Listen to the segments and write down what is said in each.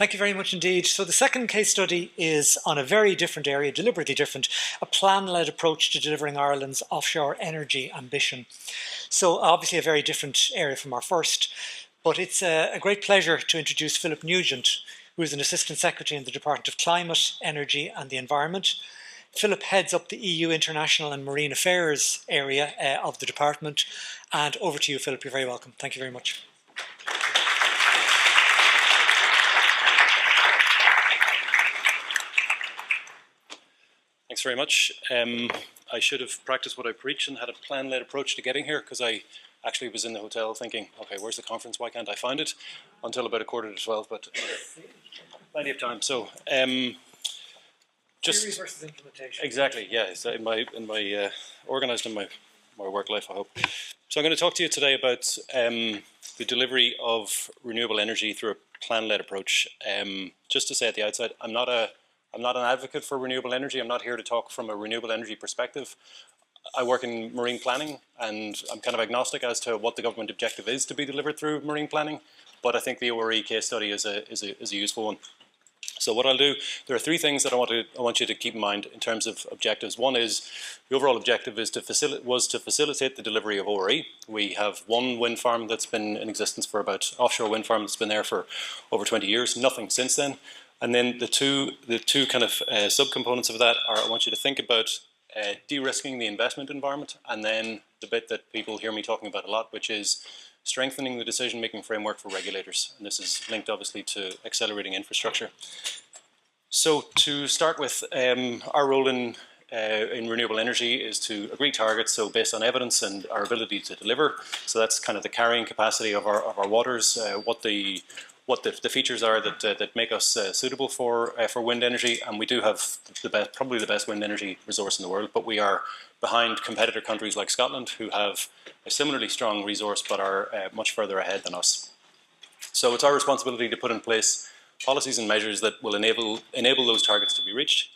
Thank you very much indeed. So the second case study is on a very different area, deliberately different, a plan-led approach to delivering Ireland's offshore energy ambition. So obviously a very different area from our first, but it's a great pleasure to introduce Philip Nugent, who is an Assistant Secretary in the Department of Climate, Energy and the Environment. Philip heads up the EU International and Marine Affairs area of the department. And over to you, Philip. You're very welcome. Thank you very much. Thanks very much. I should have practiced what I preach and had a plan-led approach to getting here, because I actually was in the hotel thinking, okay, where's the conference? Why can't I find it? Until about 11:45, but plenty of time. So just theory versus implementation. Exactly, yeah. So organised in my work life, I hope. So I'm going to talk to you today about the delivery of renewable energy through a plan-led approach. Just to say at the outset, I'm not an advocate for renewable energy. I'm not here to talk from a renewable energy perspective. I work in marine planning, and I'm kind of agnostic as to what the government objective is to be delivered through marine planning. But I think the ORE case study is a useful one. So what I'll do, there are three things that I want you to keep in mind in terms of objectives. One is the overall objective was to facilitate the delivery of ORE. We have one wind farm that's been in existence for offshore wind farm that's been there for over 20 years. Nothing since then. And then the two kind of subcomponents of that are, I want you to think about de-risking the investment environment, and then the bit that people hear me talking about a lot, which is strengthening the decision-making framework for regulators. And this is linked obviously to accelerating infrastructure. So to start with, our role in renewable energy is to agree targets, so based on evidence and our ability to deliver. So that's kind of the carrying capacity of our waters, what the features are that make us suitable for wind energy. And we do have probably the best wind energy resource in the world, but we are behind competitor countries like Scotland, who have a similarly strong resource but are much further ahead than us. So it's our responsibility to put in place policies and measures that will enable those targets to be reached.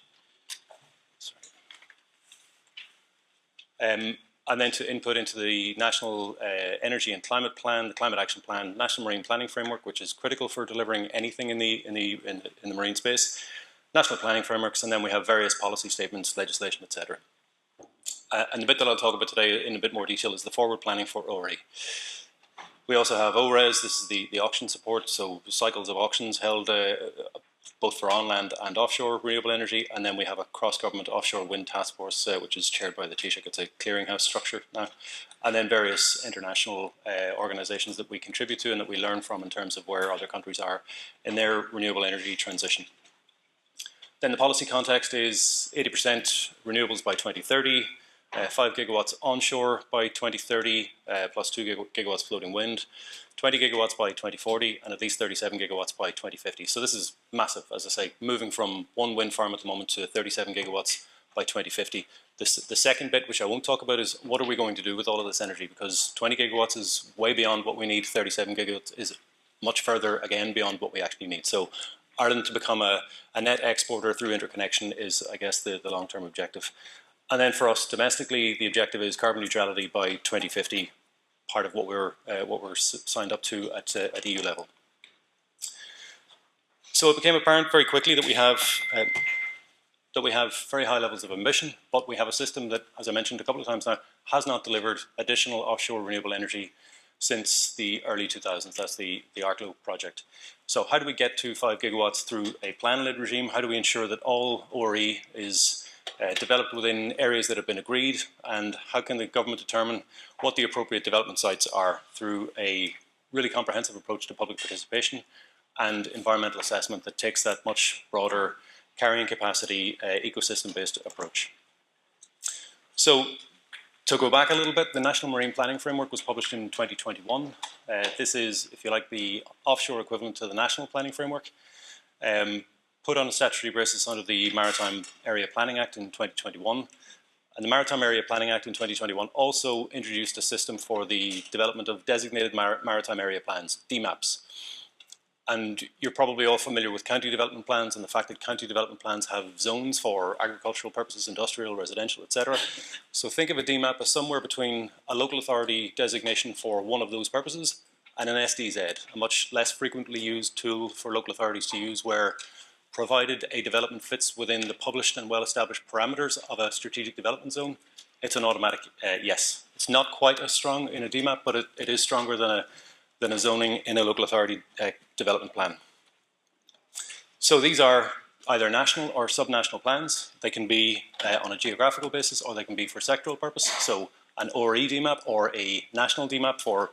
And then to input into the National Energy and Climate Plan, the Climate Action Plan, National Marine Planning Framework, which is critical for delivering anything in the marine space, national planning frameworks, and then we have various policy statements, legislation, etc. And the bit that I'll talk about today in a bit more detail is the forward planning for ORE. We also have ORES. This is the auction support, so cycles of auctions held both for on-land and offshore renewable energy, and then we have a cross-government offshore wind task force, which is chaired by the Taoiseach. It's a clearinghouse structure now, and then various international organisations that we contribute to and that we learn from in terms of where other countries are in their renewable energy transition. Then the policy context is 80% renewables by 2030, 5 gigawatts onshore by 2030, plus 2 gigawatts floating wind, 20 gigawatts by 2040, and at least 37 gigawatts by 2050. So this is massive, as I say, moving from one wind farm at the moment to 37 gigawatts by 2050. The second bit, which I won't talk about, is what are we going to do with all of this energy? Because 20 gigawatts is way beyond what we need. 37 gigawatts is much further, again, beyond what we actually need. So Ireland to become a net exporter through interconnection is, I guess, the long-term objective. And then for us domestically, the objective is carbon neutrality by 2050, part of what we're signed up to at EU level. So it became apparent very quickly that we have very high levels of ambition, but we have a system that, as I mentioned a couple of times now, has not delivered additional offshore renewable energy since the early 2000s. That's the ARCLO project. So how do we get to 5 gigawatts through a plan-led regime? How do we ensure that all ORE is developed within areas that have been agreed, and how can the government determine what the appropriate development sites are through a really comprehensive approach to public participation and environmental assessment that takes that much broader carrying capacity ecosystem-based approach. So to go back a little bit, the National Marine Planning Framework was published in 2021. This is, if you like, the offshore equivalent to the National Planning Framework. Put on a statutory basis under the Maritime Area Planning Act in 2021. And the Maritime Area Planning Act in 2021 also introduced a system for the development of designated maritime area plans, DMAPs. And you're probably all familiar with county development plans and the fact that county development plans have zones for agricultural purposes, industrial, residential, etc. So think of a DMAP as somewhere between a local authority designation for one of those purposes and an SDZ, a much less frequently used tool for local authorities to use, where provided a development fits within the published and well-established parameters of a strategic development zone, it's an automatic yes. It's not quite as strong in a DMAP, but it is stronger than a zoning in a local authority development plan. So these are either national or subnational plans. They can be on a geographical basis, or they can be for sectoral purpose. So an ORE DMAP or a national DMAP for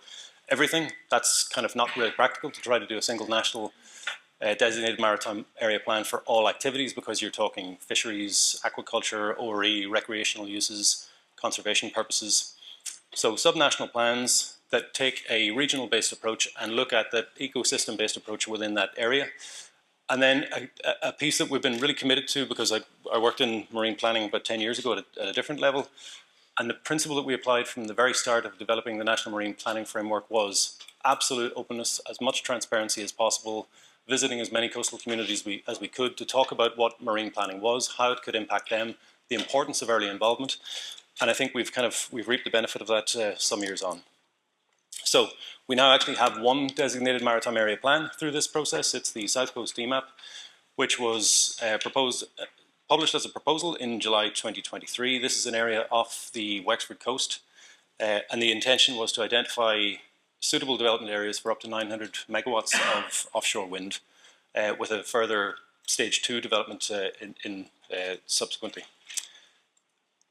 everything. That's kind of not really practical to try to do a single national designated maritime area plan for all activities, because you're talking fisheries, aquaculture, ORE, recreational uses, conservation purposes. So subnational plans that take a regional-based approach and look at that ecosystem-based approach within that area. And then a piece that we've been really committed to, because I worked in marine planning about 10 years ago at a different level, and the principle that we applied from the very start of developing the National Marine Planning Framework was absolute openness, as much transparency as possible, visiting as many coastal communities as we could to talk about what marine planning was, how it could impact them, the importance of early involvement. And I think we've reaped the benefit of that some years on. So we now actually have one designated maritime area plan through this process. It's the South Coast DMAP, which was published as a proposal in July 2023. This is an area off the Wexford coast, and the intention was to identify suitable development areas for up to 900 megawatts of offshore wind, with a further stage 2 development subsequently.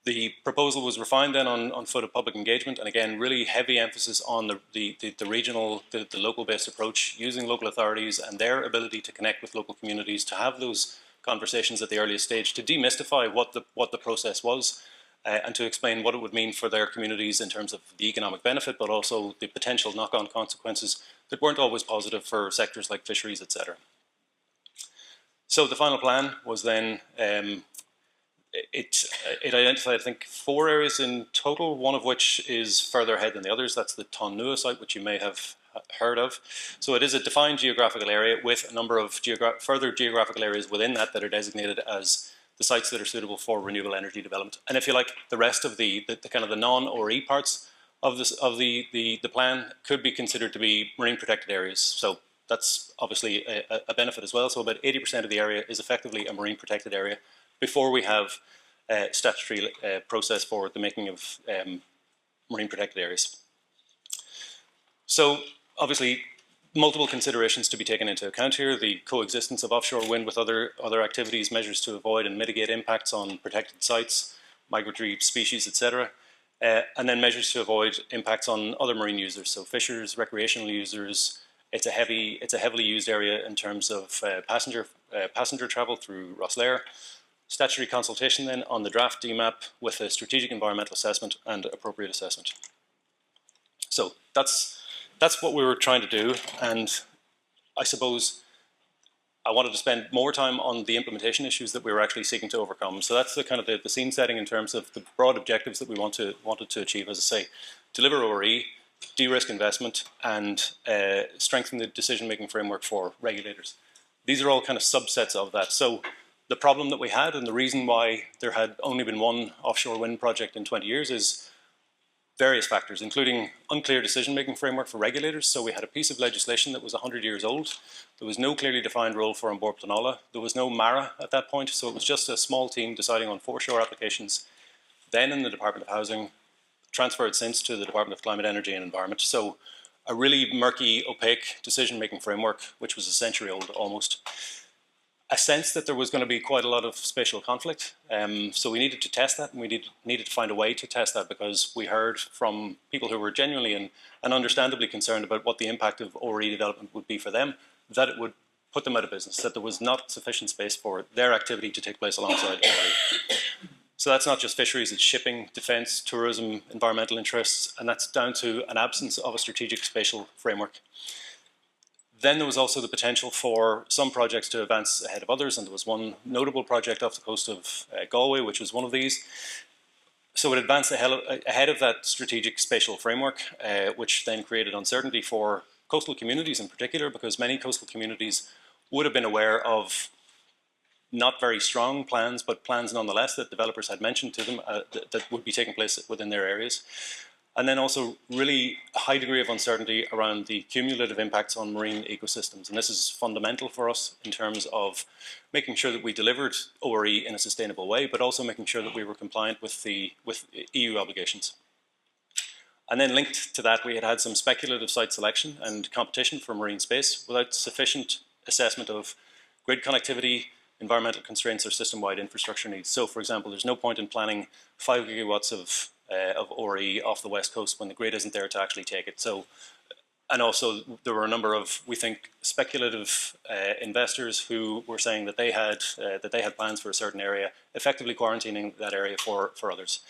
The proposal was refined then on foot of public engagement, and again, really heavy emphasis on the regional, the local-based approach, using local authorities and their ability to connect with local communities, to have those conversations at the earliest stage, to demystify what the process was, and to explain what it would mean for their communities in terms of the economic benefit, but also the potential knock-on consequences that weren't always positive for sectors like fisheries, etc. So the final plan was then, it identified, I think, 4 areas in total, one of which is further ahead than the others. That's the Tonua site, which you may have heard of. So it is a defined geographical area with a number of further geographical areas within that are designated as the sites that are suitable for renewable energy development. And if you like, the rest of the kind of the non-ORE parts of the plan could be considered to be marine protected areas. So that's obviously a benefit as well. So about 80% of the area is effectively a marine protected area before we have a statutory process for the making of marine protected areas. So obviously, multiple considerations to be taken into account here: the coexistence of offshore wind with other activities, measures to avoid and mitigate impacts on protected sites, migratory species, etc., and then measures to avoid impacts on other marine users, so fishers, recreational users. It's a heavily used area in terms of passenger travel through Rosslare. Statutory consultation then on the draft DMAP with a strategic environmental assessment and appropriate assessment. So that's what we were trying to do, and I suppose I wanted to spend more time on the implementation issues that we were actually seeking to overcome. So that's the kind of the scene setting in terms of the broad objectives that we wanted to achieve. As I say, deliver ORE, de-risk investment, and strengthen the decision-making framework for regulators. These are all kind of subsets of that. So the problem that we had, and the reason why there had only been one offshore wind project in 20 years, is various factors, including unclear decision-making framework for regulators. So we had a piece of legislation that was 100 years old. There was no clearly defined role for An Bord Pleanála. There was no MARA at that point, so it was just a small team deciding on foreshore applications, then in the Department of Housing, transferred since to the Department of Climate, Energy and Environment. So a really murky, opaque decision-making framework, which was a century old almost. A sense that there was going to be quite a lot of spatial conflict. So we needed to test that, and we needed to find a way to test that, because we heard from people who were genuinely and understandably concerned about what the impact of ORE development would be for them, that it would put them out of business, that there was not sufficient space for their activity to take place alongside ORE. So that's not just fisheries, it's shipping, defence, tourism, environmental interests, and that's down to an absence of a strategic spatial framework. Then there was also the potential for some projects to advance ahead of others, and there was one notable project off the coast of Galway, which was one of these. So it advanced ahead of that strategic spatial framework, which then created uncertainty for coastal communities in particular, because many coastal communities would have been aware of not very strong plans, but plans nonetheless that developers had mentioned to them that would be taking place within their areas. And then also really a high degree of uncertainty around the cumulative impacts on marine ecosystems. And this is fundamental for us in terms of making sure that we delivered ORE in a sustainable way, but also making sure that we were compliant with EU obligations. And then linked to that, we had some speculative site selection and competition for marine space without sufficient assessment of grid connectivity, environmental constraints, or system-wide infrastructure needs. So, for example, there's no point in planning 5 gigawatts of ORE off the west coast when the grid isn't there to actually take it. So, and also there were a number of, we think, speculative investors who were saying that they had plans for a certain area, effectively quarantining that area for others.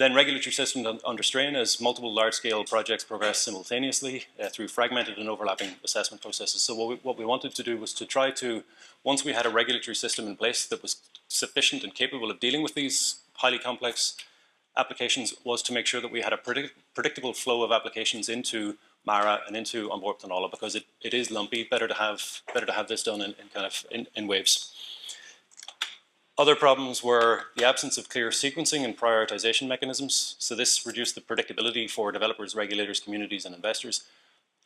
Then regulatory systems under strain as multiple large-scale projects progress simultaneously through fragmented and overlapping assessment processes. So what we wanted to do was to try to, once we had a regulatory system in place that was sufficient and capable of dealing with these highly complex applications, was to make sure that we had a predictable flow of applications into Mara and into onboard Tanola, because it is lumpy. Better to have this done in waves. Other problems were the absence of clear sequencing and prioritization mechanisms. So this reduced the predictability for developers, regulators, communities, and investors.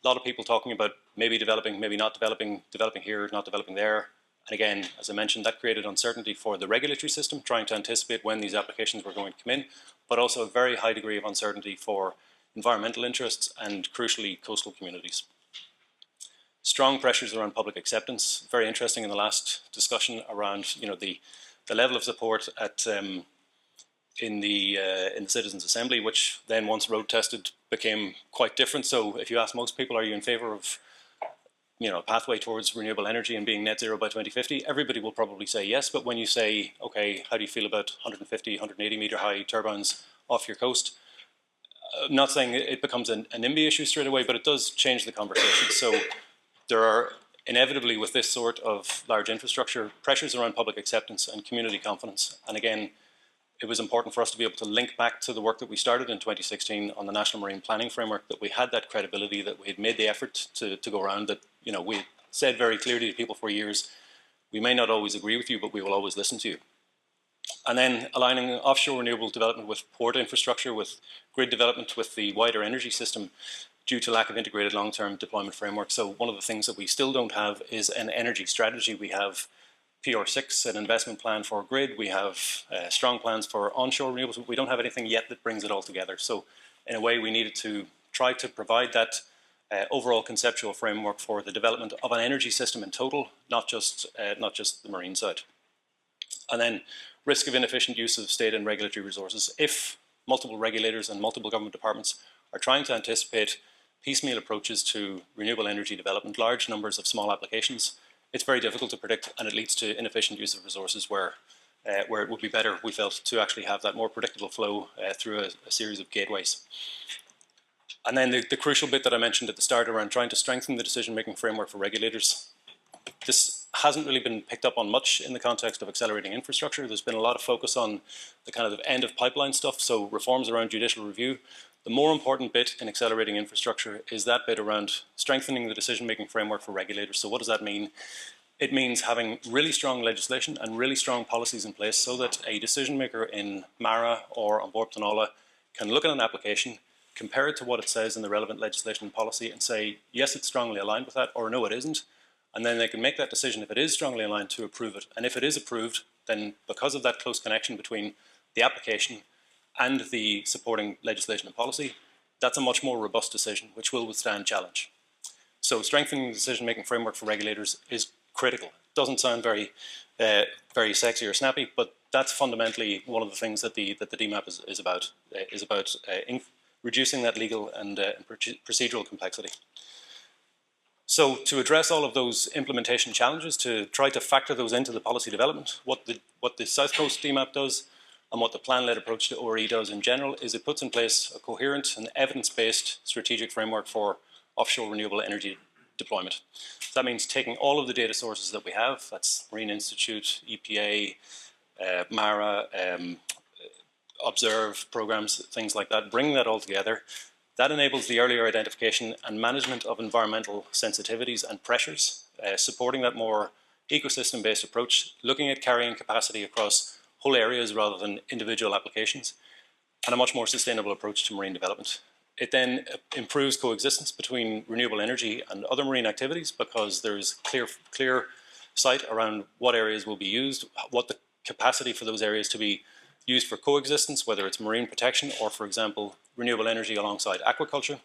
A lot of people talking about maybe developing, maybe not developing, developing here, not developing there. And again, as I mentioned, that created uncertainty for the regulatory system, trying to anticipate when these applications were going to come in, but also a very high degree of uncertainty for environmental interests and, crucially, coastal communities. Strong pressures around public acceptance. Very interesting in the last discussion around, the level of support in the Citizens' Assembly, which then once road tested became quite different. So if you ask most people, are you in favour of a pathway towards renewable energy and being net zero by 2050, everybody will probably say yes. But when you say, okay, how do you feel about 150, 180 metre high turbines off your coast? I'm not saying it becomes an NIMBY issue straight away, but it does change the conversation. So there are inevitably, with this sort of large infrastructure, pressures around public acceptance and community confidence. And again, it was important for us to be able to link back to the work that we started in 2016 on the National Marine Planning Framework, that we had that credibility, that we had made the effort to go around, that we said very clearly to people for years, we may not always agree with you, but we will always listen to you. And then aligning offshore renewable development with port infrastructure, with grid development, with the wider energy system, due to lack of integrated long-term deployment framework. So one of the things that we still don't have is an energy strategy. We have PR6, an investment plan for grid. We have strong plans for onshore renewables, but we don't have anything yet that brings it all together. So in a way, we needed to try to provide that overall conceptual framework for the development of an energy system in total, not just the marine side. And then risk of inefficient use of state and regulatory resources. If multiple regulators and multiple government departments are trying to anticipate piecemeal approaches to renewable energy development, large numbers of small applications, it's very difficult to predict, and it leads to inefficient use of resources where it would be better, we felt, to actually have that more predictable flow through a series of gateways. And then the crucial bit that I mentioned at the start around trying to strengthen the decision-making framework for regulators. This hasn't really been picked up on much in the context of accelerating infrastructure. There's been a lot of focus on the kind of end of pipeline stuff, so reforms around judicial review. The more important bit in accelerating infrastructure is that bit around strengthening the decision-making framework for regulators. So what does that mean? It means having really strong legislation and really strong policies in place so that a decision maker in Mara or on board Tanola can look at an application, compare it to what it says in the relevant legislation and policy and say, yes, it's strongly aligned with that, or no, it isn't. And then they can make that decision if it is strongly aligned to approve it. And if it is approved, then because of that close connection between the application and the supporting legislation and policy, that's a much more robust decision, which will withstand challenge. So strengthening the decision-making framework for regulators is critical. It doesn't sound very sexy or snappy, but that's fundamentally one of the things that the DMAP is about reducing that legal and procedural complexity. So to address all of those implementation challenges, to try to factor those into the policy development, what the South Coast DMAP does and what the plan-led approach to ORE does in general is it puts in place a coherent and evidence-based strategic framework for offshore renewable energy deployment. So that means taking all of the data sources that we have, that's Marine Institute, EPA, MARA, Observe programs, things like that, bringing that all together. That enables the earlier identification and management of environmental sensitivities and pressures, supporting that more ecosystem-based approach, looking at carrying capacity across whole areas rather than individual applications, and a much more sustainable approach to marine development. It then improves coexistence between renewable energy and other marine activities because there's clear sight around what areas will be used, what the capacity for those areas to be used for coexistence, whether it's marine protection or, for example, renewable energy alongside aquaculture.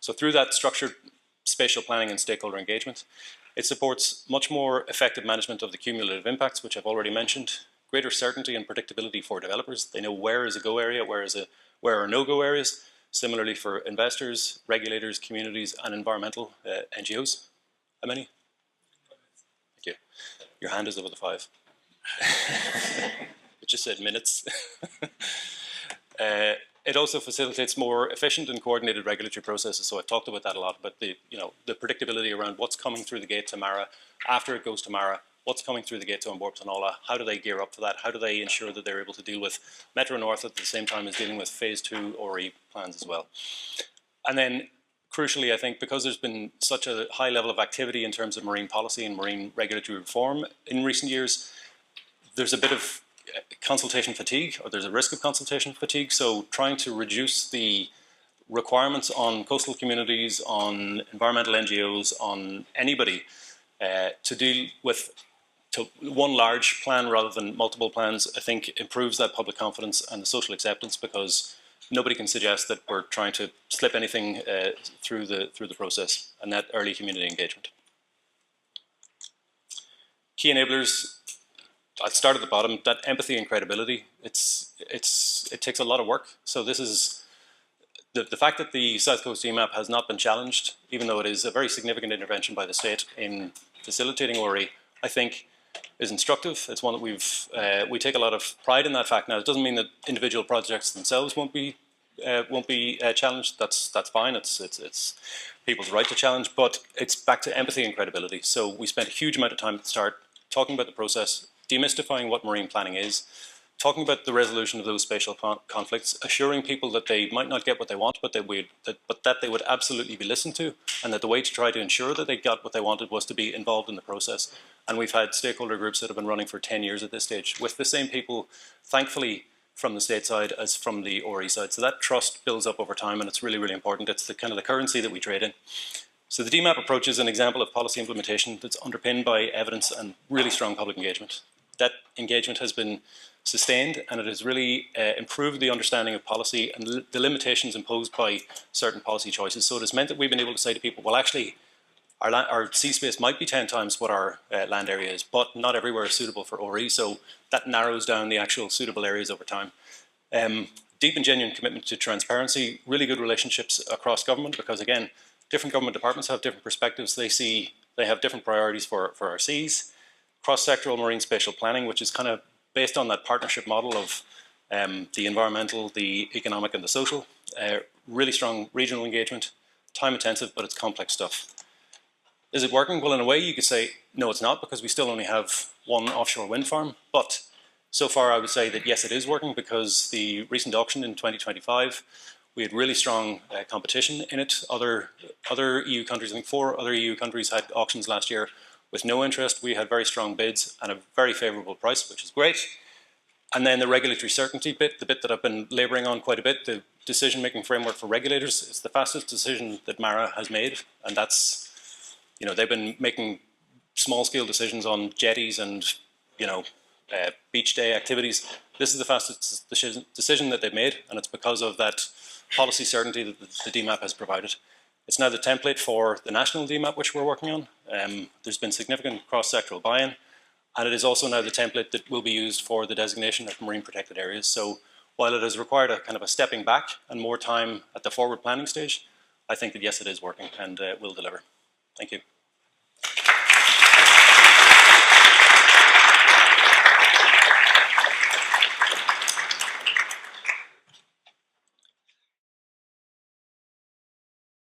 So through that structured spatial planning and stakeholder engagement, it supports much more effective management of the cumulative impacts, which I've already mentioned, greater certainty and predictability for developers. They know where is a go area, where are no-go areas. Similarly for investors, regulators, communities, and environmental NGOs. How many? Thank you. Your hand is over the 5. It just said minutes. It also facilitates more efficient and coordinated regulatory processes. So I've talked about that a lot, but the predictability around what's coming through the gate to Mara, after it goes to Mara, what's coming through the gate to Onboard Tanola, how do they gear up for that? How do they ensure that they're able to deal with Metro North at the same time as dealing with Phase 2 ORE plans as well? And then, crucially, I think, because there's been such a high level of activity in terms of marine policy and marine regulatory reform in recent years, there's a bit of consultation fatigue, or there's a risk of consultation fatigue. So trying to reduce the requirements on coastal communities, on environmental NGOs, on anybody to deal with one large plan rather than multiple plans, I think improves that public confidence and the social acceptance, because nobody can suggest that we're trying to slip anything through the process, and that early community engagement. Key enablers. I'll start at the bottom. That empathy and credibility. It takes a lot of work. So this is the fact that the South Coast EMAP has not been challenged, even though it is a very significant intervention by the state in facilitating ORE, I think is instructive. It's one that we take a lot of pride in that fact. Now, it doesn't mean that individual projects themselves won't be challenged. That's fine. It's people's right to challenge, but it's back to empathy and credibility. So we spent a huge amount of time at the start talking about the process, demystifying what marine planning is, talking about the resolution of those spatial conflicts, assuring people that they might not get what they want, but that they would absolutely be listened to, and that the way to try to ensure that they got what they wanted was to be involved in the process. And we've had stakeholder groups that have been running for 10 years at this stage, with the same people, thankfully, from the state side as from the ORE side. So that trust builds up over time, and it's really, really important. It's the kind of the currency that we trade in. So the DMAP approach is an example of policy implementation that's underpinned by evidence and really strong public engagement. That engagement has been sustained, and it has really improved the understanding of policy and the limitations imposed by certain policy choices. So it has meant that we've been able to say to people, well, actually, our sea space might be 10 times what our land area is, but not everywhere is suitable for ORE, so that narrows down the actual suitable areas over time. Deep and genuine commitment to transparency, really good relationships across government, because again, different government departments have different perspectives. They have different priorities for our seas. Cross-sectoral marine spatial planning, which is kind of based on that partnership model of the environmental, the economic, and the social. Really strong regional engagement, time-intensive, but it's complex stuff. Is it working? Well, in a way, you could say, no, it's not, because we still only have one offshore wind farm. But so far, I would say that yes, it is working, because the recent auction in 2025, we had really strong competition in it. Other EU countries, I think 4 other EU countries had auctions last year with no interest. We had very strong bids and a very favourable price, which is great. And then the regulatory certainty bit, the bit that I've been labouring on quite a bit, the decision-making framework for regulators, it's the fastest decision that Mara has made, and that's, they've been making small-scale decisions on jetties and, beach day activities. This is the fastest decision that they've made, and it's because of that policy certainty that the DMAP has provided. It's now the template for the national DMAP, which we're working on. There's been significant cross-sectoral buy-in, and it is also now the template that will be used for the designation of marine protected areas. So while it has required a kind of a stepping back and more time at the forward planning stage, I think that yes, it is working and will deliver. Thank you.